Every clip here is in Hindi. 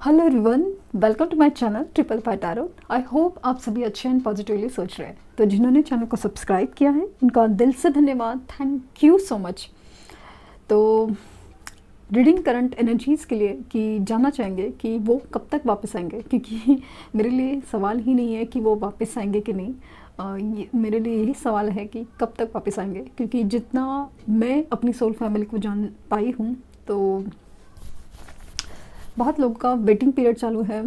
Hello everyone, welcome to my channel triple five tarot. I hope आप सभी अच्छे एंड पॉजिटिवली सोच रहे हैं। तो जिन्होंने चैनल को सब्सक्राइब किया है उनका दिल से धन्यवाद, थैंक यू सो मच। तो रीडिंग करंट एनर्जीज़ के लिए कि जानना चाहेंगे कि वो कब तक वापस आएंगे, क्योंकि मेरे लिए सवाल ही नहीं है कि वो वापस आएंगे कि नहीं। मेरे लिए यही सवाल है कि कब तक वापस आएंगे, क्योंकि जितना मैं अपनी सोल फैमिली को जान पाई हूँ तो बहुत लोगों का वेटिंग पीरियड चालू है।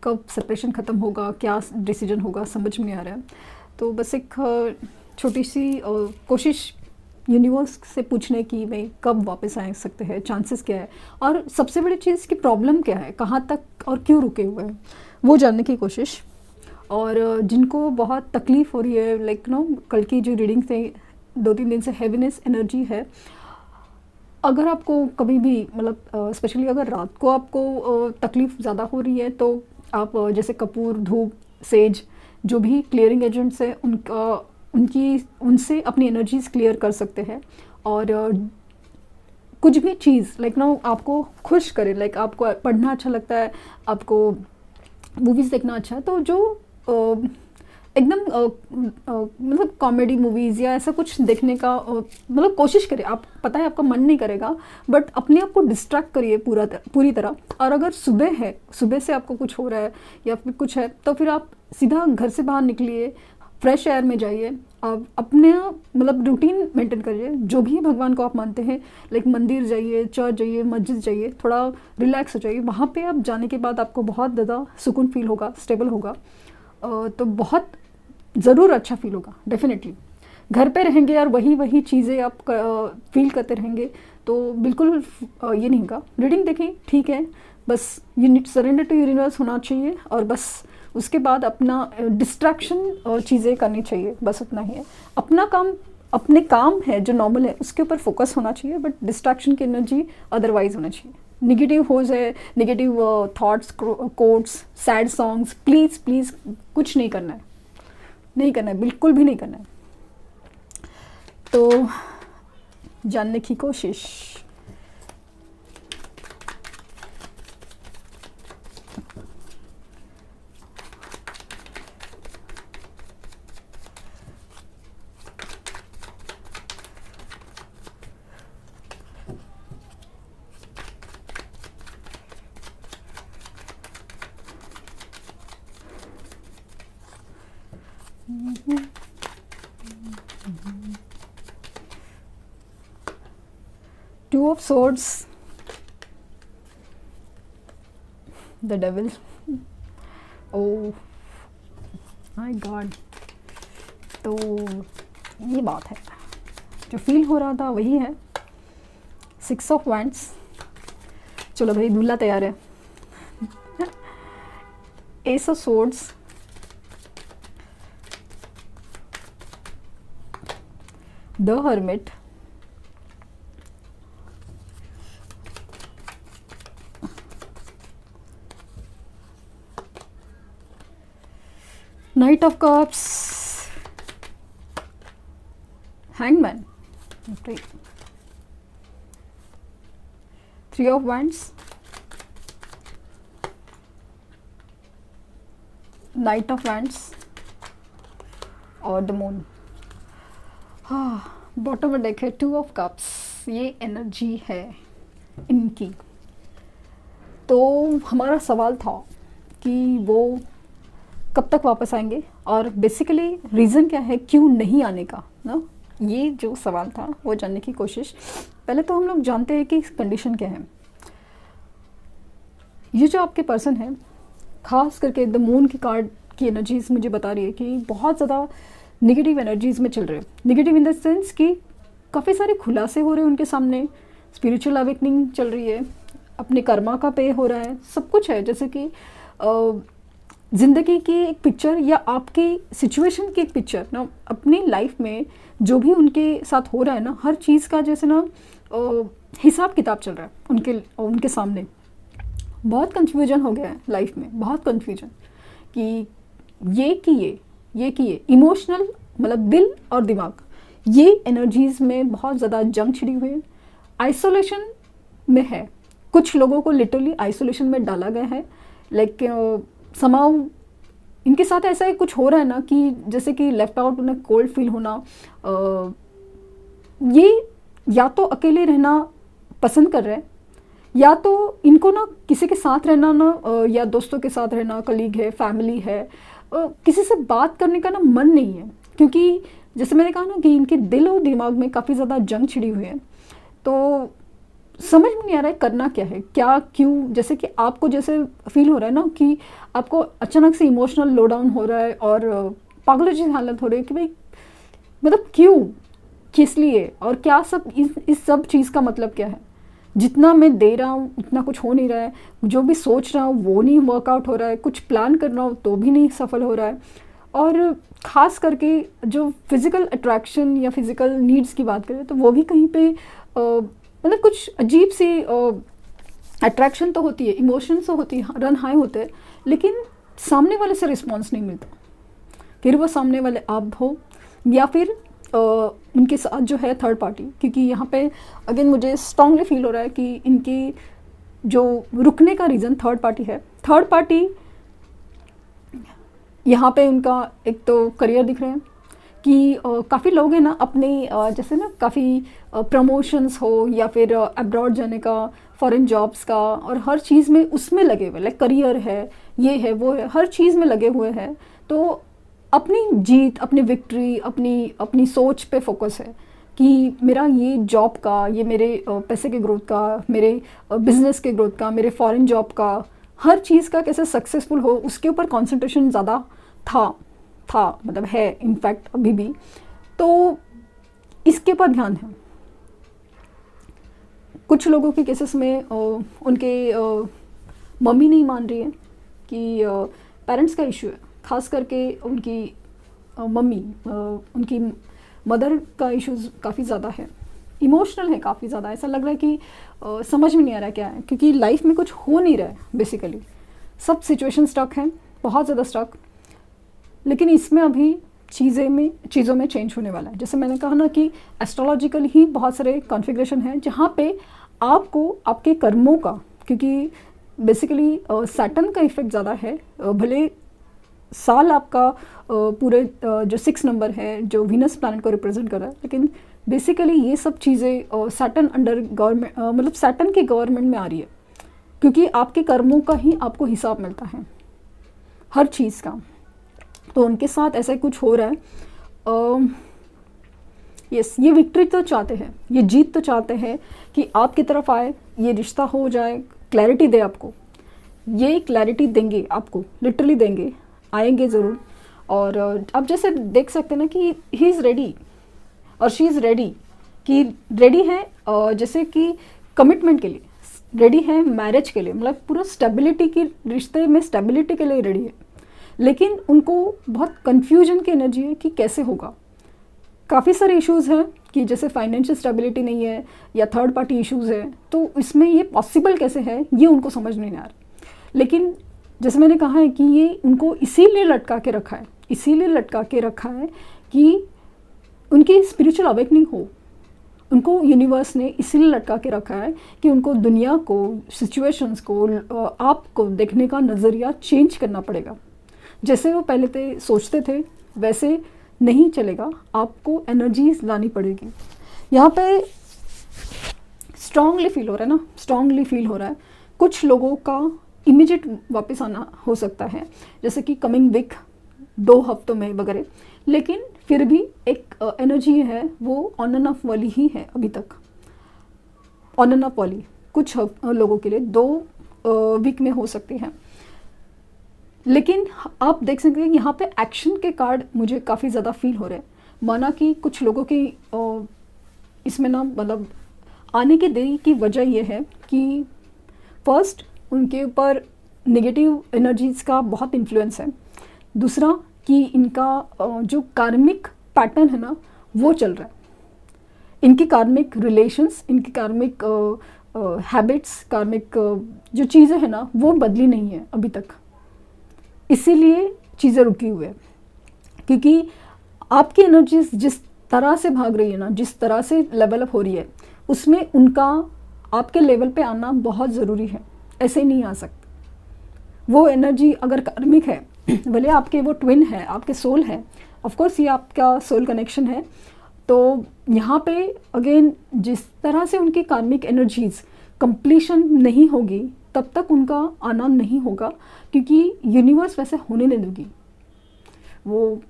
कब सेपरेशन ख़त्म होगा, क्या डिसीजन होगा, समझ में नहीं आ रहा है। तो बस एक छोटी सी कोशिश यूनिवर्स से पूछने की भाई कब वापस आ सकते हैं, चांसेस क्या है, और सबसे बड़ी चीज़ की प्रॉब्लम क्या है, कहाँ तक और क्यों रुके हुए हैं, वो जानने की कोशिश। और जिनको बहुत तकलीफ़ हो रही है, लाइक कल की जो रीडिंग थे 2-3 दिन से हैवीनेस एनर्जी है। अगर आपको कभी भी मतलब स्पेशली अगर रात को आपको तकलीफ़ ज़्यादा हो रही है तो आप जैसे कपूर, धूप, सेज, जो भी क्लियरिंग एजेंट्स हैं उनसे अपनी एनर्जीज़ क्लियर कर सकते हैं। और कुछ भी चीज़ लाइक आपको खुश करे, लाइक आपको पढ़ना अच्छा लगता है, आपको मूवीज़ देखना अच्छा है, तो जो एकदम मतलब कॉमेडी मूवीज़ या ऐसा कुछ देखने का मतलब कोशिश करिए। आप पता है आपका मन नहीं करेगा, बट अपने आप को डिस्ट्रैक्ट करिए पूरी तरह। और अगर सुबह है, सुबह से आपको कुछ हो रहा है या फिर कुछ है, तो फिर आप सीधा घर से बाहर निकलिए, फ्रेश एयर में जाइए, आप अपने मतलब रूटीन मेंटेन करिए। जो भी भगवान को आप मानते हैं, लाइक मंदिर जाइए, चर्च जाइए, मस्जिद जाइए, थोड़ा रिलैक्स हो जाइए। वहाँ पे आप जाने के बाद आपको बहुत ज़्यादा सुकून फील होगा, स्टेबल होगा, तो बहुत ज़रूर अच्छा फील होगा डेफिनेटली। घर पे रहेंगे और वही चीज़ें आप फील करते रहेंगे तो बिल्कुल ये नहीं होगा। रीडिंग देखें, ठीक है, बस यूनिट सरेंडर टू यूनिवर्स होना चाहिए, और बस उसके बाद अपना डिस्ट्रैक्शन चीज़ें करनी चाहिए, बस उतना ही है। अपने काम है जो नॉर्मल है उसके ऊपर फोकस होना चाहिए, बट डिस्ट्रैक्शन की एनर्जी अदरवाइज होना चाहिए। निगेटिव हो जाए, negative thoughts, quotes, sad songs, please please कुछ नहीं करना है, नहीं करना है, बिल्कुल भी नहीं करना है। तो जानने की कोशिश। Two of Swords, the Devil. Oh my God. तो ये बात है, जो फील हो रहा था वही है। 6 of Wands। चलो भाई, दूल्हा तैयार है। Ace of Swords, The Hermit, Knight of Cups, Hangman, okay. 3 of Wands, Knight of Wands और द मून। हाँ, बॉटम में डेक है 2 ऑफ कप्स। ये एनर्जी है इनकी। तो हमारा सवाल था कि वो कब तक वापस आएंगे, और बेसिकली रीज़न क्या है क्यों नहीं आने का ना, ये जो सवाल था वो जानने की कोशिश। पहले तो हम लोग जानते हैं कि कंडीशन क्या है। ये जो आपके पर्सन है, खास करके द मून की कार्ड की एनर्जीज मुझे बता रही है कि बहुत ज़्यादा नेगेटिव एनर्जीज में चल रहे हैं। नेगेटिव इन द सेंस कि काफ़ी सारे खुलासे हो रहे हैं उनके सामने, स्पिरिचुअल अवेकनिंग चल रही है, अपने कर्मा का पे हो रहा है, सब कुछ है। जैसे कि ज़िंदगी की एक पिक्चर या आपकी सिचुएशन की एक पिक्चर ना, अपनी लाइफ में जो भी उनके साथ हो रहा है ना, हर चीज़ का जैसे ना हिसाब किताब चल रहा है उनके सामने। बहुत कंफ्यूजन हो गया है लाइफ में, बहुत कंफ्यूजन कि ये इमोशनल मतलब दिल और दिमाग, ये एनर्जीज़ में बहुत ज़्यादा जंग छिड़ी हुई है, आइसोलेशन में है। कुछ लोगों को लिटरली आइसोलेशन में डाला गया है। लाइक समाउ इनके साथ ऐसा ही कुछ हो रहा है ना कि जैसे कि लेफ्ट आउट, उन्हें कोल्ड फील होना, ये या तो अकेले रहना पसंद कर रहे हैं, या तो इनको ना किसी के साथ रहना ना, या दोस्तों के साथ रहना, कलीग है, फैमिली है, किसी से बात करने का ना मन नहीं है, क्योंकि जैसे मैंने कहा ना कि इनके दिल और दिमाग में काफ़ी ज़्यादा जंग छिड़ी हुई है। तो समझ में नहीं आ रहा है करना क्या है, क्या क्यों। जैसे कि आपको जैसे फील हो रहा है ना कि आपको अचानक से इमोशनल लो डाउन हो रहा है और पागलों जैसी हालत हो रही है कि भाई मतलब क्यों, किस लिए, और क्या सब इस सब चीज़ का मतलब क्या है। जितना मैं दे रहा हूँ उतना कुछ हो नहीं रहा है, जो भी सोच रहा हूँ वो नहीं वर्कआउट हो रहा है, कुछ प्लान कर रहा हूँ तो भी नहीं सफल हो रहा है। और ख़ास करके जो फिज़िकल अट्रैक्शन या फिज़िकल नीड्स की बात करें तो वो भी कहीं पे मतलब कुछ अजीब सी अट्रैक्शन तो होती है, इमोशंस तो होती है, रन हाई होते हैं, लेकिन सामने वाले से रिस्पॉन्स नहीं मिलता। फिर वो सामने वाले आप हो या फिर उनके साथ जो है थर्ड पार्टी, क्योंकि यहाँ पे अगेन मुझे स्ट्रांगली फील हो रहा है कि इनकी जो रुकने का रीज़न थर्ड पार्टी है। थर्ड पार्टी यहाँ पे उनका एक तो करियर दिख रहे हैं कि काफ़ी लोग हैं ना अपने जैसे ना काफ़ी प्रमोशंस हो या फिर अब्रॉड जाने का, फॉरेन जॉब्स का, और हर चीज़ में उसमें लगे हुए, लाइक करियर है, ये है, वो है, हर चीज़ में लगे हुए हैं। तो अपनी जीत, अपनी विक्ट्री, अपनी सोच पे फोकस है कि मेरा ये जॉब का, ये मेरे पैसे के ग्रोथ का, मेरे बिजनेस के ग्रोथ का, मेरे फॉरेन जॉब का, हर चीज़ का कैसे सक्सेसफुल हो उसके ऊपर कंसंट्रेशन ज़्यादा था मतलब है इनफैक्ट अभी भी। तो इसके ऊपर ध्यान है। कुछ लोगों के केसेस में उनके मम्मी नहीं मान रही है कि पेरेंट्स का इशू है, खास करके उनकी मम्मी, उनकी मदर का इश्यूज काफ़ी ज़्यादा है, इमोशनल है काफ़ी ज़्यादा। ऐसा लग रहा है कि समझ में नहीं आ रहा है क्या है, क्योंकि लाइफ में कुछ हो नहीं रहा है बेसिकली, सब सिचुएशन स्टक हैं, बहुत ज़्यादा स्टक। लेकिन इसमें अभी चीज़ों में चेंज होने वाला है। जैसे मैंने कहा ना कि एस्ट्रोलॉजिकल ही बहुत सारे कॉन्फ़िगरेशन हैं जहाँ पे आपको आपके कर्मों का, क्योंकि बेसिकली सैटर्न का इफेक्ट ज़्यादा है, भले साल आपका पूरे जो 6 नंबर है जो वीनस प्लैनेट को रिप्रेजेंट कर रहा है, लेकिन बेसिकली ये सब चीज़ें सैटर्न अंडर गवर्नमेंट, मतलब सैटर्न के गवर्नमेंट में आ रही है, क्योंकि आपके कर्मों का ही आपको हिसाब मिलता है हर चीज़ का। तो उनके साथ ऐसा कुछ हो रहा है। यस, ये विक्ट्री तो चाहते हैं, ये जीत तो चाहते हैं कि आपकी तरफ आए, ये रिश्ता हो जाए, क्लैरिटी दे आपको, ये क्लैरिटी देंगे आपको, लिटरली देंगे, आएंगे ज़रूर। और आप जैसे देख सकते हैं ना कि ही इज़ रेडी और शी इज़ रेडी, कि रेडी है जैसे कि कमिटमेंट के लिए, रेडी है मैरिज के लिए, मतलब पूरा स्टेबिलिटी की, रिश्ते में स्टेबिलिटी के लिए रेडी है। लेकिन उनको बहुत कन्फ्यूजन की एनर्जी है कि कैसे होगा। काफ़ी सारे इश्यूज़ हैं कि जैसे फाइनेंशियल स्टेबिलिटी नहीं है या थर्ड पार्टी इश्यूज़ है, तो इसमें ये पॉसिबल कैसे है ये उनको समझ नहीं आ रहा। लेकिन जैसे मैंने कहा है कि ये उनको इसीलिए लटका के रखा है, इसीलिए लटका के रखा है कि उनकी स्पिरिचुअल अवेकनिंग हो। उनको यूनिवर्स ने इसीलिए लटका के रखा है कि उनको दुनिया को, सिचुएशंस को, आपको देखने का नज़रिया चेंज करना पड़ेगा। जैसे वो पहले थे सोचते थे वैसे नहीं चलेगा, आपको एनर्जीज लानी पड़ेगी। यहाँ पे स्ट्रांगली फील हो रहा है ना, स्ट्रांगली फील हो रहा है कुछ लोगों का इमीडिएट वापस आना हो सकता है, जैसे कि कमिंग वीक, 2 हफ्तों में वगैरह। लेकिन फिर भी एक एनर्जी है वो ऑन एंड ऑफ वाली ही है अभी तक, ऑन एंड ऑफ वाली कुछ लोगों के लिए 2 वीक में हो सकती है। लेकिन आप देख सकते हैं यहाँ पे एक्शन के कार्ड मुझे काफ़ी ज़्यादा फील हो रहे हैं, माना कि कुछ लोगों की इसमें ना मतलब आने की देरी की वजह यह है कि फर्स्ट उनके ऊपर नेगेटिव एनर्जीज़ का बहुत इन्फ्लुएंस है, दूसरा कि इनका जो कार्मिक पैटर्न है ना वो चल रहा है, इनकी कार्मिक रिलेशंस, इनकी कार्मिक हैबिट्स, कार्मिक जो चीज़ें हैं ना वो बदली नहीं है अभी तक, इसीलिए चीज़ें रुकी हुई है। क्योंकि आपकी एनर्जीज जिस तरह से भाग रही है ना, जिस तरह से लेवल अप हो रही है, उसमें उनका आपके लेवल पे आना बहुत ज़रूरी है, ऐसे नहीं आ सकते। वो एनर्जी अगर कार्मिक है, भले आपके वो ट्विन है, आपके सोल है, ऑफ कोर्स ये आपका सोल कनेक्शन है, तो यहाँ पे अगेन जिस तरह से उनकी कार्मिक एनर्जीज कंप्लीशन नहीं होगी तब तक उनका आना नहीं होगा, क्योंकि यूनिवर्स वैसे होने नहीं देगी। वो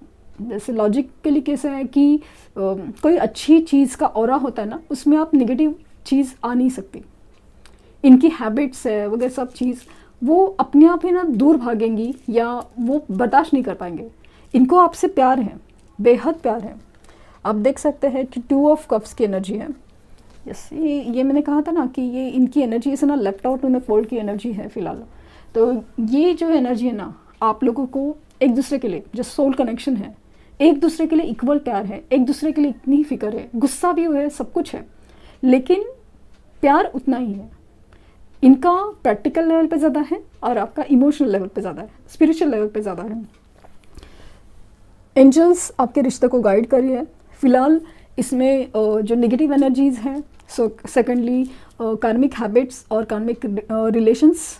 जैसे लॉजिकली कैसे है कि कोई अच्छी चीज़ का ऑरा होता है ना, उसमें आप नेगेटिव चीज़ आ नहीं सकती। इनकी हैबिट्स है वगैरह सब चीज़ वो अपने आप ही ना दूर भागेंगी या वो बर्दाश्त नहीं कर पाएंगे। इनको आपसे प्यार है, बेहद प्यार है। आप देख सकते हैं कि 2 ऑफ कप्स की एनर्जी है। जैसे ये मैंने कहा था ना कि ये इनकी एनर्जी इसे ना लेफ्ट आउट उन्हें फोल्ड की एनर्जी है फिलहाल। तो ये जो एनर्जी है ना, आप लोगों को एक दूसरे के लिए जो सोल कनेक्शन है, एक दूसरे के लिए इक्वल प्यार है, एक दूसरे के लिए इतनी फिक्र है, गुस्सा भी है, सब कुछ है, लेकिन प्यार उतना ही है। इनका प्रैक्टिकल लेवल पे ज़्यादा है और आपका इमोशनल लेवल पे ज़्यादा है, स्पिरिचुअल लेवल पे ज़्यादा है। एंजल्स आपके रिश्ते को गाइड कर रही है फिलहाल। इसमें जो नेगेटिव एनर्जीज हैं, सेकेंडली कार्मिक हैबिट्स और कार्मिक रिलेशंस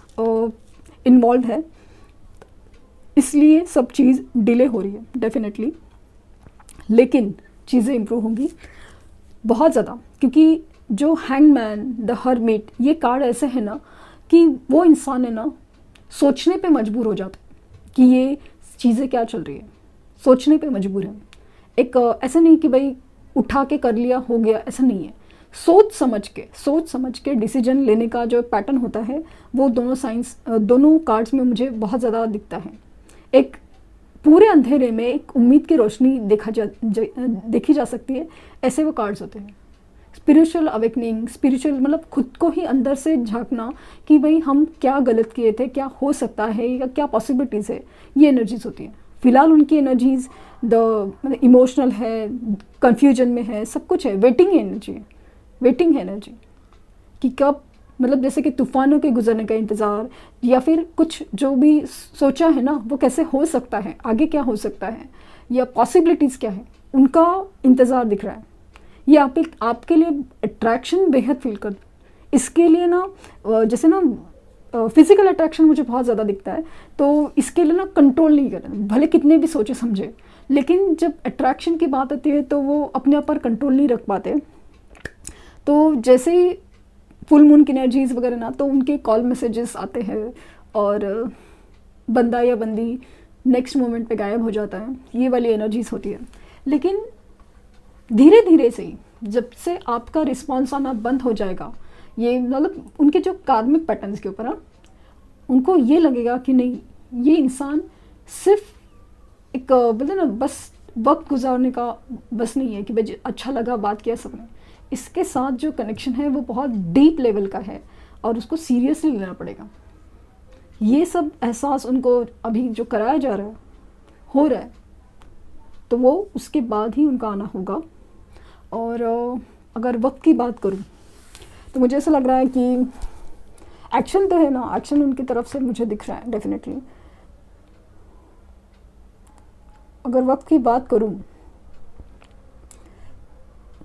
इन्वॉल्व है, इसलिए सब चीज़ डिले हो रही है डेफिनेटली। लेकिन चीज़ें इम्प्रूव होंगी बहुत ज़्यादा, क्योंकि जो हैंगमैन, द हर्मिट, ये कार्ड ऐसे है ना कि वो इंसान है ना सोचने पे मजबूर हो जाता है कि ये चीज़ें क्या चल रही है, सोचने पे मजबूर है। एक ऐसा नहीं कि भाई उठा के कर लिया हो गया, ऐसा नहीं है। सोच समझ के डिसीजन लेने का जो पैटर्न होता है वो दोनों कार्ड्स में मुझे बहुत ज़्यादा दिखता है। एक पूरे अंधेरे में एक उम्मीद की रोशनी देखी जा सकती है, ऐसे वो कार्ड्स होते हैं। स्पिरिचुअल अवेकनिंग, स्पिरिचुअल मतलब खुद को ही अंदर से झांकना कि भाई हम क्या गलत किए थे, क्या हो सकता है या क्या पॉसिबिलिटीज़ है, ये एनर्जीज होती हैं। फिलहाल उनकी एनर्जीज मतलब इमोशनल है, कंफ्यूजन में है, सब कुछ है, वेटिंग एनर्जी कि कब, मतलब जैसे कि तूफानों के गुजरने का इंतज़ार, या फिर कुछ जो भी सोचा है ना वो कैसे हो सकता है, आगे क्या हो सकता है या पॉसिबिलिटीज़ क्या है, उनका इंतज़ार दिख रहा है। ये आपके लिए अट्रैक्शन बेहद फील कर, इसके लिए ना जैसे ना फिजिकल अट्रैक्शन मुझे बहुत ज़्यादा दिखता है, तो इसके लिए ना कंट्रोल नहीं करना, भले कितने भी सोचे समझे, लेकिन जब अट्रैक्शन की बात आती है तो वो अपने आप पर कंट्रोल नहीं रख पाते। तो जैसे ही फुल मून की एनर्जीज वगैरह ना, तो उनके कॉल मैसेजेस आते हैं और बंदा या बंदी नेक्स्ट मोमेंट पे गायब हो जाता है, ये वाली एनर्जीज होती है। लेकिन धीरे धीरे से ही जब से आपका रिस्पॉन्स आना बंद हो जाएगा, ये मतलब उनके जो कार्मिक पैटर्न्स के ऊपर उनको ये लगेगा कि नहीं, ये इंसान सिर्फ एक मतलब ना बस वक्त गुजारने का बस नहीं है कि भाई अच्छा लगा बात किया सबने, इसके साथ जो कनेक्शन है वो बहुत डीप लेवल का है और उसको सीरियसली लेना पड़ेगा। ये सब एहसास उनको अभी जो कराया जा रहा है, हो रहा है, तो वो उसके बाद ही उनका आना होगा। और अगर वक्त की बात करूं तो मुझे ऐसा लग रहा है कि एक्शन तो है ना, एक्शन उनकी तरफ से मुझे दिख रहा है डेफिनेटली। अगर वक्त की बात करूं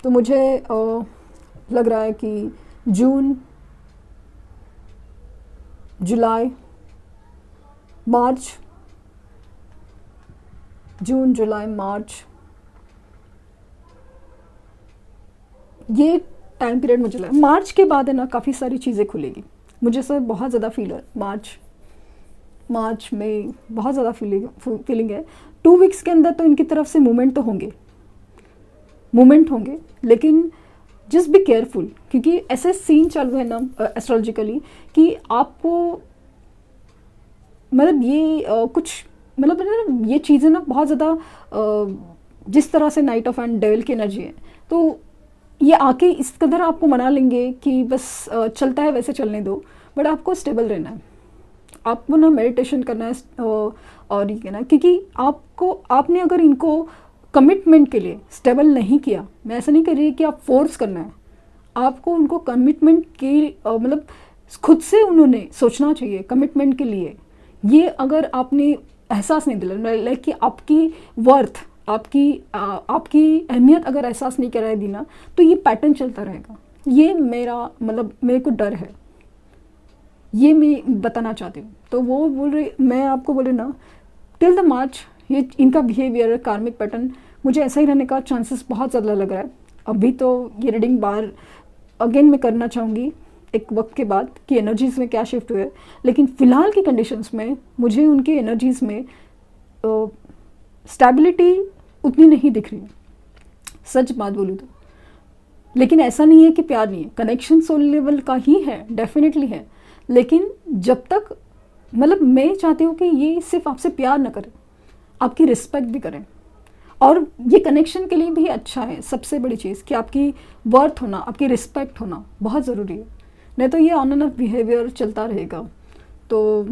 तो मुझे लग रहा है कि जून, जुलाई, मार्च, जून, जुलाई, मार्च, ये टाइम पीरियड मुझे लगा। मार्च के बाद है ना काफ़ी सारी चीज़ें खुलेगी, मुझे सर बहुत ज़्यादा फील है। मार्च में बहुत ज़्यादा फीलिंग है। 2 वीक्स के अंदर तो इनकी तरफ से मूवमेंट होंगे, लेकिन जस्ट बी केयरफुल, क्योंकि ऐसे सीन चालू है ना एस्ट्रोलॉजिकली कि आपको मतलब ये कुछ मतलब ये चीज़ें ना बहुत ज़्यादा जिस तरह से नाइट ऑफ एंड डेविल की एनर्जी है, तो ये आके इस कदर आपको मना लेंगे कि बस चलता है वैसे चलने दो, बट आपको स्टेबल रहना है, आपको ना मेडिटेशन करना है और ये कहना, क्योंकि आपने अगर इनको कमिटमेंट के लिए स्टेबल नहीं किया, मैं ऐसा नहीं कह रही कि आप फोर्स करना है, आपको उनको कमिटमेंट की मतलब खुद से उन्होंने सोचना चाहिए कमिटमेंट के लिए। ये अगर आपने एहसास नहीं दिला, लाइक कि आपकी वर्थ, आपकी अहमियत अगर एहसास नहीं कराई दी ना, तो ये पैटर्न चलता रहेगा ये मेरा मतलब मेरे को डर है, ये मैं बताना चाहती हूँ। तो वो बोल रही, मैं आपको बोले ना टिल द मार्च ये इनका बिहेवियर कार्मिक पैटर्न मुझे ऐसा ही रहने का चांसेस बहुत ज़्यादा लग रहा है। अभी तो ये रीडिंग बार अगेन मैं करना चाहूँगी एक वक्त के बाद कि एनर्जीज़ में क्या शिफ्ट हुए, लेकिन फ़िलहाल की कंडीशंस में मुझे उनकी एनर्जीज़ में स्टेबिलिटी उतनी नहीं दिख रही, सच बात बोलूँ तो। लेकिन ऐसा नहीं है कि प्यार नहीं है, कनेक्शन सोल लेवल का ही है, डेफिनेटली है, लेकिन जब तक मतलब मैं चाहती हूँ कि ये सिर्फ आपसे प्यार न करें, आपकी रिस्पेक्ट भी करें। और ये कनेक्शन के लिए भी अच्छा है, सबसे बड़ी चीज़ कि आपकी वर्थ होना, आपकी रिस्पेक्ट होना बहुत ज़रूरी है, नहीं तो ये ऑन एंड ऑफ बिहेवियर चलता रहेगा। तो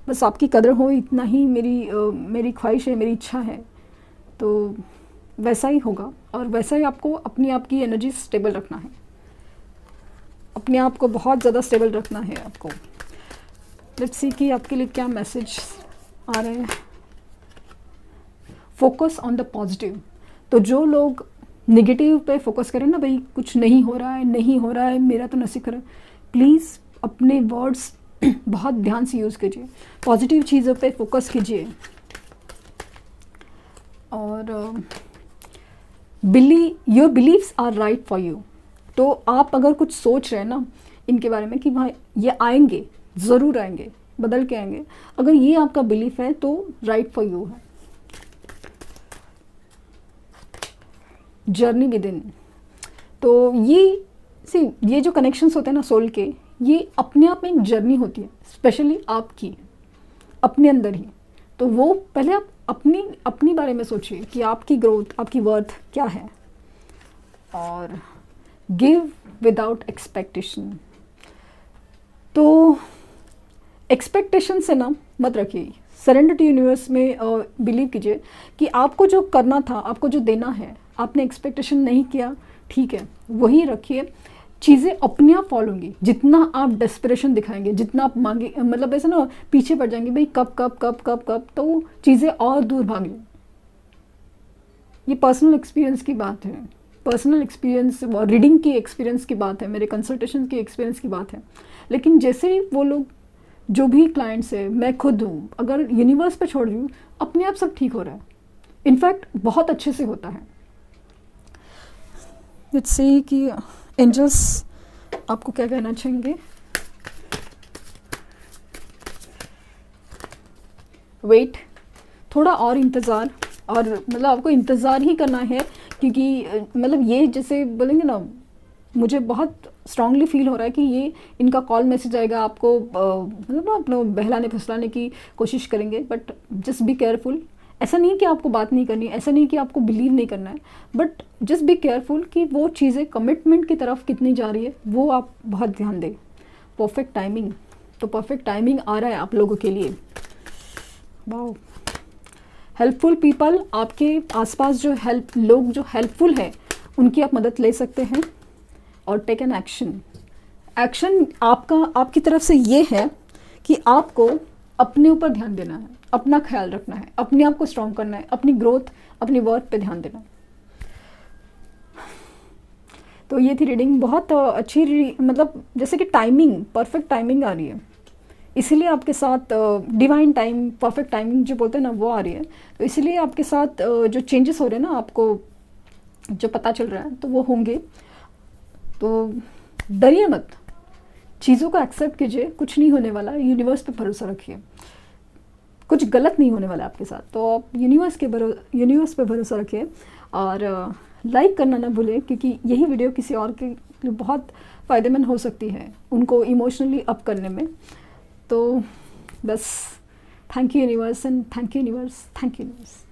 बस आपकी कदर हो, इतना ही मेरी ख्वाहिश है, मेरी इच्छा है। तो वैसा ही होगा और वैसा ही आपको अपनी आप की एनर्जी स्टेबल रखना है, अपने आप को बहुत ज़्यादा स्टेबल रखना है आपको। लेट्स सी कि आपके लिए क्या मैसेज आ रहे हैं। Focus on the positive. तो जो लोग नेगेटिव पे फोकस करें ना, भाई कुछ नहीं हो रहा है, नहीं हो रहा है, मेरा तो नसीब खराब, प्लीज़ अपने वर्ड्स बहुत ध्यान से यूज़ कीजिए, पॉजिटिव चीज़ों पे फोकस कीजिए। और your beliefs are right for you. तो आप अगर कुछ सोच रहे हैं ना इनके बारे में कि भाई ये आएंगे, ज़रूर आएंगे, बदल के आएंगे, अगर ये आपका बिलीफ है तो राइट फॉर यू है। Journey with in. तो ये जो कनेक्शंस होते हैं ना सोल के, ये अपने आप में एक जर्नी होती है, स्पेशली आपकी अपने अंदर ही। तो वो पहले आप अपनी बारे में सोचिए कि आपकी ग्रोथ, आपकी वर्थ क्या है। और गिव विदाउट एक्सपेक्टेशन। तो एक्सपेक्टेशन से ना मत रखिए, सरेंडर टू यूनिवर्स में बिलीव कीजिए कि आपको जो करना था, आपको जो देना है, आपने एक्सपेक्टेशन नहीं किया, ठीक है, वही रखिए, चीज़ें अपने आप फॉलो होंगी। जितना आप डेस्परेशन दिखाएंगे, जितना आप मांगे, मतलब ऐसे ना पीछे पड़ जाएंगे, भाई कब कब कब कब कब, तो चीज़ें और दूर भागें। ये पर्सनल एक्सपीरियंस की बात है, पर्सनल एक्सपीरियंस, रीडिंग की एक्सपीरियंस की बात है, मेरे कंसल्टेशन की एक्सपीरियंस की बात है। लेकिन जैसे ही वो लोग, जो भी क्लाइंट्स है, मैं खुद हूँ, अगर यूनिवर्स पे छोड़ रही हूँ, अपने आप सब ठीक हो रहा है, इनफैक्ट बहुत अच्छे से होता है। लेट्स सी कि एंजल्स आपको क्या कहना चाहेंगे। वेट, थोड़ा और इंतज़ार, और मतलब आपको इंतज़ार ही करना है, क्योंकि मतलब ये जैसे बोलेंगे ना, मुझे बहुत स्ट्रांगली फील हो रहा है कि ये इनका कॉल मैसेज आएगा आपको, मतलब ना अपना बहलाने फुसलाने की कोशिश करेंगे, बट जस्ट बी केयरफुल। ऐसा नहीं कि आपको बात नहीं करनी, ऐसा नहीं कि आपको बिलीव नहीं करना है, बट जस्ट बी केयरफुल कि वो चीज़ें कमिटमेंट की तरफ कितनी जा रही है, वो आप बहुत ध्यान दें। परफेक्ट टाइमिंग, तो परफेक्ट टाइमिंग आ रहा है आप लोगों के लिए। वाओ। हेल्पफुल पीपल, आपके आसपास जो लोग जो हेल्पफुल है, उनकी आप मदद ले सकते हैं। और टेक एन एक्शन। एक्शन आपकी तरफ से ये है कि आपको अपने ऊपर ध्यान देना है, अपना ख्याल रखना है, अपने आप को स्ट्रॉन्ग करना है, अपनी ग्रोथ, अपनी वर्थ पे ध्यान देना है। तो ये थी रीडिंग, बहुत अच्छी मतलब जैसे कि टाइमिंग, परफेक्ट टाइमिंग आ रही है, इसीलिए आपके साथ डिवाइन टाइम, परफेक्ट टाइमिंग जो बोलते हैं ना, वो आ रही है। तो इसीलिए आपके साथ जो चेंजेस हो रहे हैं ना, आपको जो पता चल रहा है, तो वो होंगे। तो डरिए मत, चीज़ों को एक्सेप्ट कीजिए, कुछ नहीं होने वाला, यूनिवर्स पे भरोसा रखिए, कुछ गलत नहीं होने वाला आपके साथ। तो आप यूनिवर्स पे भरोसा रखिए, और लाइक करना ना भूलें, क्योंकि यही वीडियो किसी और के लिए बहुत फ़ायदेमंद हो सकती है, उनको इमोशनली अप करने में। तो बस thank you universe, and thank you universe, thank you universe.